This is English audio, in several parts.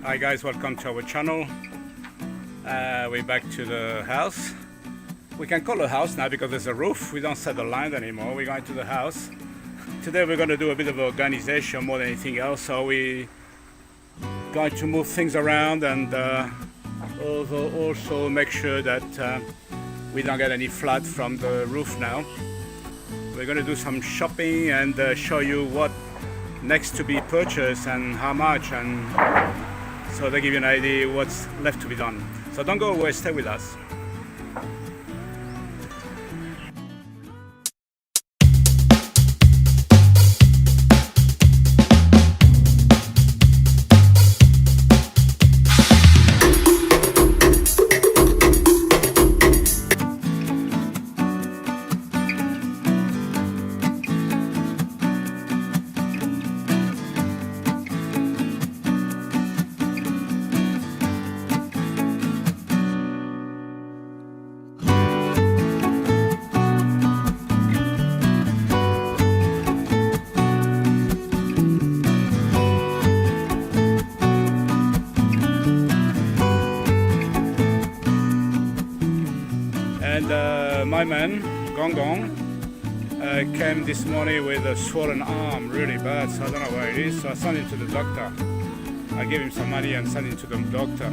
Hi guys, welcome to our channel. We're back to the house. We can call it a house now because there's a roof. We don't set the line anymore. We're going to the house. Today we're going to do a bit of organization more than anything else. So we're going to move things around and also make sure that we don't get any flood from the roof now. We're going to do some shopping and show you what next to be purchased and how much, and so they give you an idea what's left to be done. So don't go away, stay with us. And my man, Gong Gong, came this morning with a swollen arm, really bad, so I don't know where it is, so I sent him to the doctor. I gave him some money and sent him to the doctor.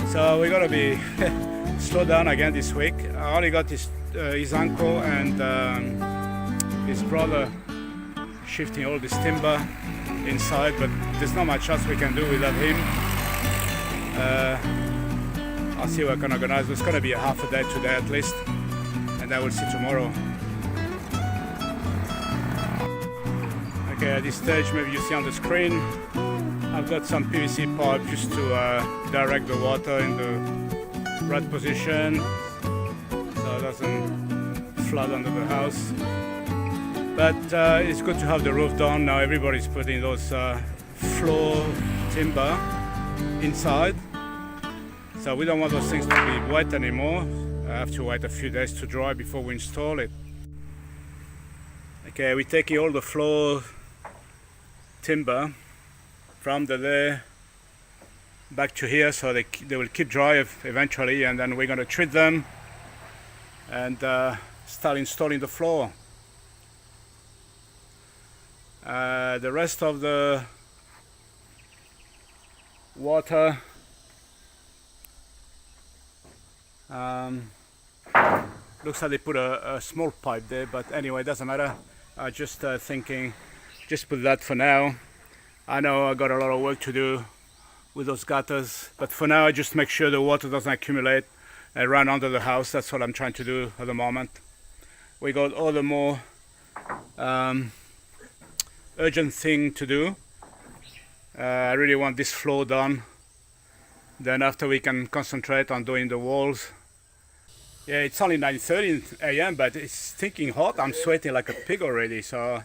So we gotta be slow down again this week. I only got his uncle and his brother shifting all this timber inside, but there's not much else we can do without him. I'll see what I can organize. It's going to be a half a day today at least, and then we'll see tomorrow. Okay, at this stage, maybe you see on the screen, I've got some PVC pipe just to direct the water in the right position so it doesn't flood under the house. But it's good to have the roof done. Now everybody's putting those floor timber inside. So we don't want those things to be wet anymore. I have to wait a few days to dry before we install it. Okay, we're taking all the floor timber from there back to here, so they will keep dry eventually, and then we're going to treat them and start installing the floor. The rest of the water looks like they put a small pipe there, but anyway, it doesn't matter. I just thinking, just put that for now. I know I got a lot of work to do with those gutters, but for now I just make sure the water doesn't accumulate and run under the house. That's what I'm trying to do at the moment. We got all the more urgent thing to do. I really want this floor done. Then after we can concentrate on doing the walls. Yeah, it's only 9:30 a.m. but it's stinking hot. I'm sweating like a pig already, so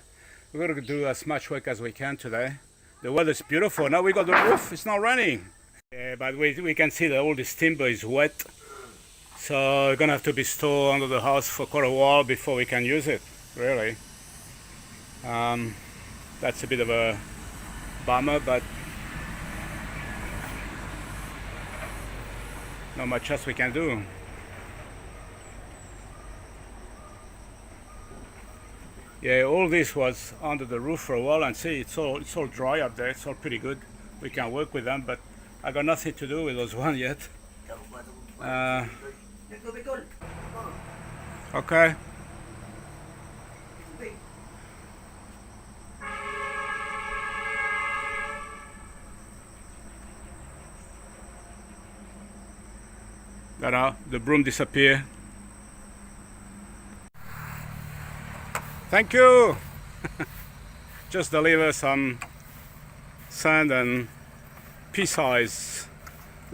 we're gonna do as much work as we can today. The weather's beautiful. Now we got the roof, it's not raining. Yeah, but we can see that all this timber is wet. So we're gonna have to be stored under the house for quite a while before we can use it, really. That's a bit of a bummer, but not much else we can do. Yeah, all this was under the roof for a while, and see, it's all dry up there. It's all pretty good. We can work with them, but I got nothing to do with those one yet. Okay. The broom disappeared. Thank you. Just deliver some sand and pea-size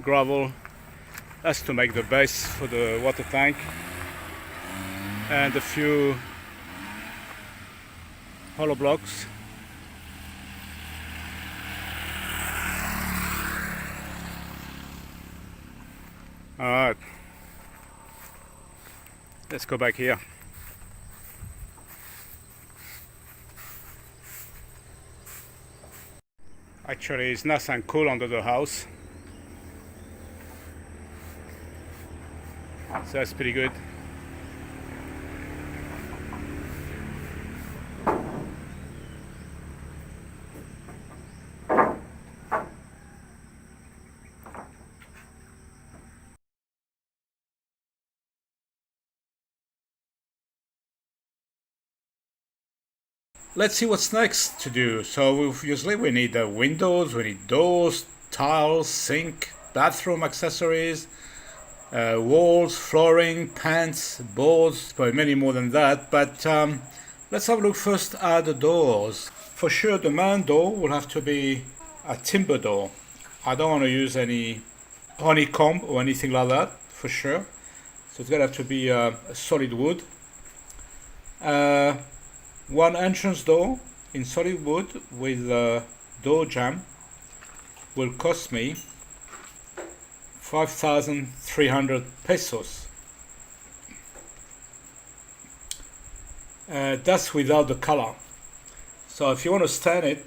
gravel. That's to make the base for the water tank, and a few hollow blocks. All right, let's go back here. Actually, it's nice and cool under the house. So that's pretty good. Let's see what's next to do. So obviously we need windows, we need doors, tiles, sink, bathroom accessories, walls, flooring, pants, boards, probably many more than that. But let's have a look first at the doors. For sure the main door will have to be a timber door. I don't want to use any honeycomb or anything like that, for sure. So it's gonna have to be a solid wood. One entrance door in solid wood with a door jamb will cost me 5,300 pesos. That's without the color. So if you want to stand it,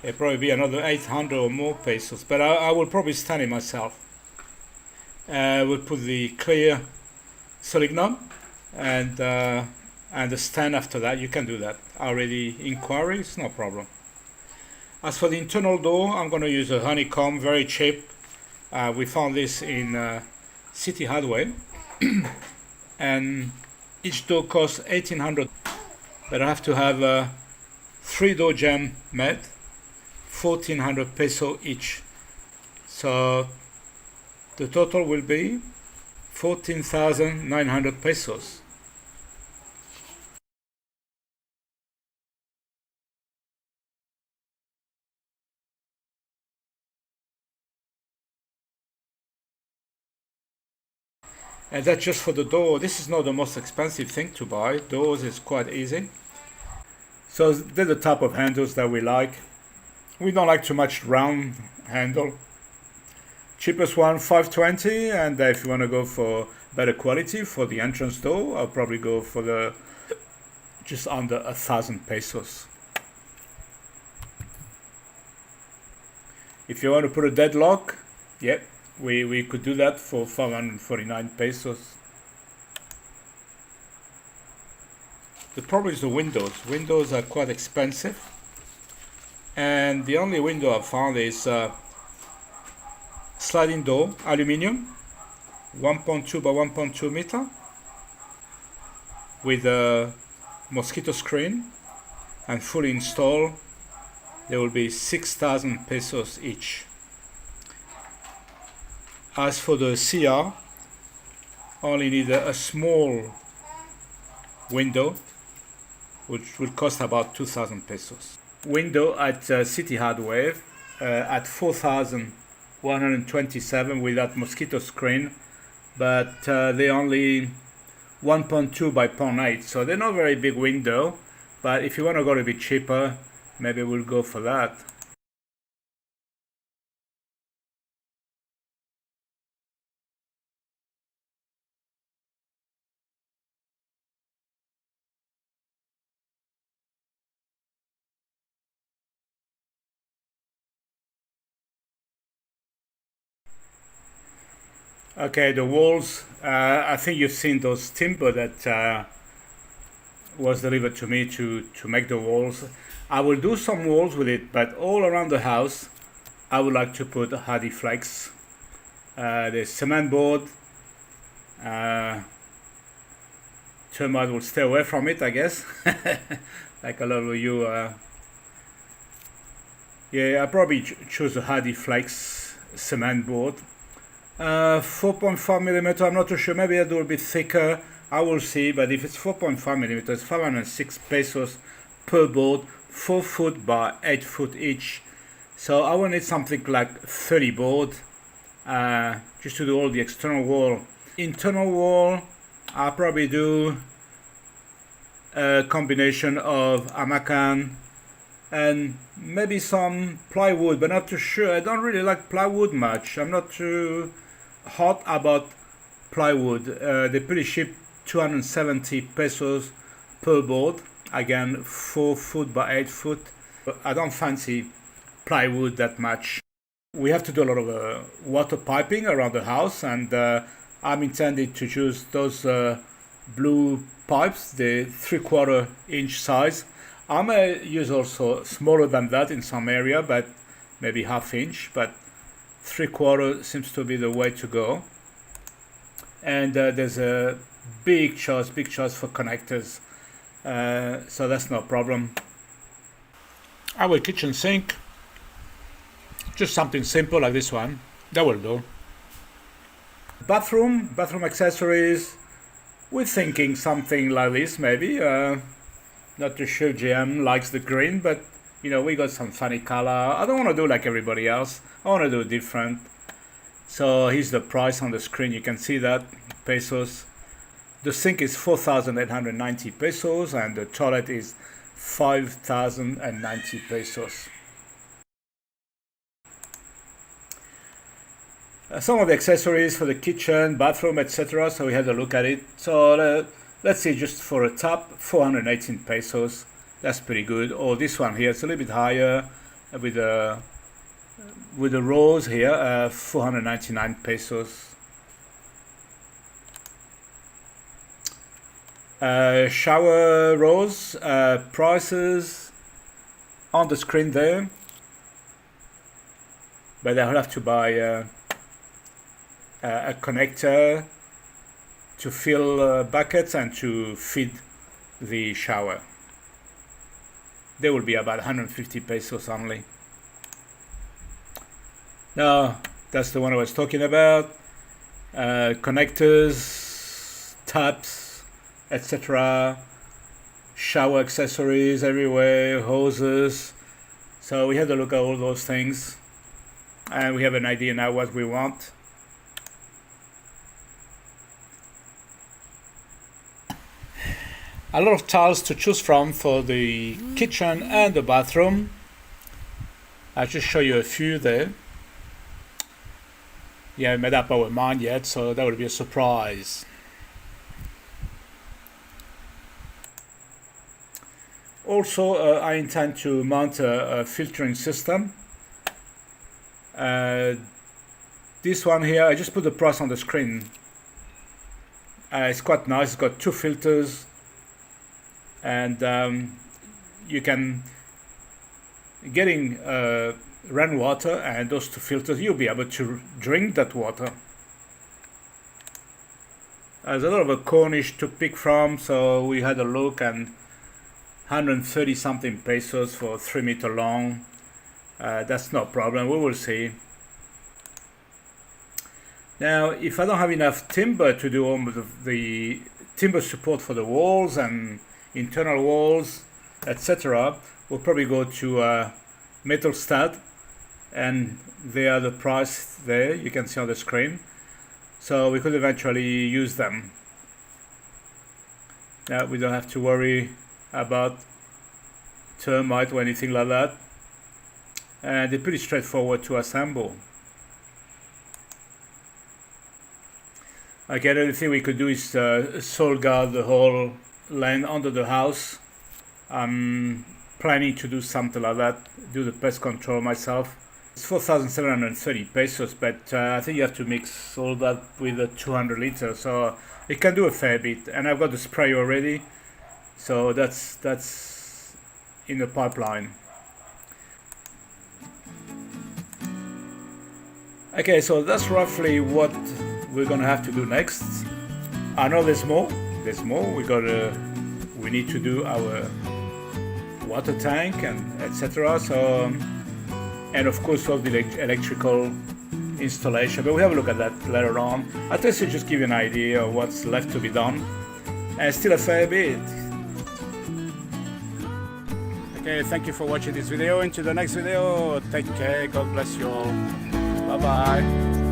it'll probably be another 800 or more pesos, but I will probably stand it myself. We'll put the clear silicone and the stand after that. You can do that. Already inquiry, it's no problem. As for the internal door, I'm going to use a honeycomb, very cheap. We found this in City Hardware, and each door costs 1,800. But I have to have 3 door jamb made, 1,400 peso each. So the total will be 14,900 pesos. And that's just for the door. This is not the most expensive thing to buy. Doors is quite easy. So they're the type of handles that we like. We don't like too much round handle. Cheapest one, 520, and if you want to go for better quality for the entrance door, I'll probably go for the just under 1,000 pesos. If you want to put a deadlock, yep, we could do that for 549 pesos. The problem is the windows. Windows are quite expensive, and the only window I found is sliding door, aluminium, 1.2 by 1.2 meter, with a mosquito screen and fully installed. There will be 6,000 pesos each. As for the CR, only need a small window, which will cost about 2,000 pesos. Window at City Hardware at 4,127 with that mosquito screen, but they only 1.2 by 0.8, so they're not very big window. But if you want to go a bit cheaper, maybe we'll go for that. Okay, the walls, I think you've seen those timber that was delivered to me to make the walls. I will do some walls with it, but all around the house I would like to put hardy flakes. The cement board, termite will stay away from it, I guess. Like a lot of you. Yeah, I probably choose a hardy flakes cement board. 4.5 millimeter. I'm not too sure. Maybe it will be thicker. I will see. But if it's 4.5 millimeters, 506 pesos per board, 4 foot by 8 foot each. So I will need something like 30 board, just to do all the external wall. Internal wall, I'll probably do a combination of amacan and maybe some plywood, but not too sure. I don't really like plywood much. I'm not too hot about plywood. They're pretty cheap, 270 pesos per board. Again, 4 foot by 8 foot. I don't fancy plywood that much. We have to do a lot of water piping around the house, and I'm intended to choose those blue pipes, the 3/4 inch size. I may use also smaller than that in some area, but maybe 1/2 inch, but 3/4 seems to be the way to go. And there's a big choice for connectors, so that's no problem. Our kitchen sink, just something simple like this one, that will do. Bathroom accessories, we're thinking something like this maybe. Not too sure GM likes the green, but you know, we got some funny color. I don't want to do like everybody else. I want to do different. So here's the price on the screen. You can see that, pesos. The sink is 4,890 pesos and the toilet is 5,090 pesos. Some of the accessories for the kitchen, bathroom, etc. So we had a look at it. So let's see, just for a tap, 418 pesos. That's pretty good. Or this one here, it's a little bit higher with the rose here, 499 pesos. Shower rose prices on the screen there, but I'll have to buy a connector to fill buckets and to feed the shower. They will be about 150 pesos only. Now that's the one I was talking about. Connectors, taps, etc. Shower accessories everywhere, hoses. So we had to look at all those things, and we have an idea now what we want. A lot of tiles to choose from for the kitchen and the bathroom. I'll just show you a few there. Yeah, I made up our mind yet, so that would be a surprise. Also, I intend to mount a filtering system. This one here, I just put the price on the screen. It's quite nice. It's got 2 filters, and you can getting rainwater and those 2 filters, you'll be able to drink that water. There's a lot of a Cornish to pick from, so we had a look, and 130 something pesos for 3 meter long. That's no problem, we will see. Now, if I don't have enough timber to do all the timber support for the walls and internal walls, etc., we'll probably go to metal stud, and they are the price there, you can see on the screen. So we could eventually use them. Now we don't have to worry about termite or anything like that, and they're pretty straightforward to assemble. Okay, the only thing we could do is soil guard the whole land under the house. I'm planning to do something like that, do the pest control myself. It's 4,730 pesos, but I think you have to mix all that with 200 liters, so it can do a fair bit. And I've got the spray already, so that's in the pipeline. Okay, so that's roughly what we're gonna have to do next. I know there's more. We need to do our water tank and etc. So, and of course all the electrical installation, but we'll have a look at that later on. At least to just give you an idea of what's left to be done, and still a fair bit. Okay, thank you for watching this video. Into the next video, take care, God bless you all, bye bye.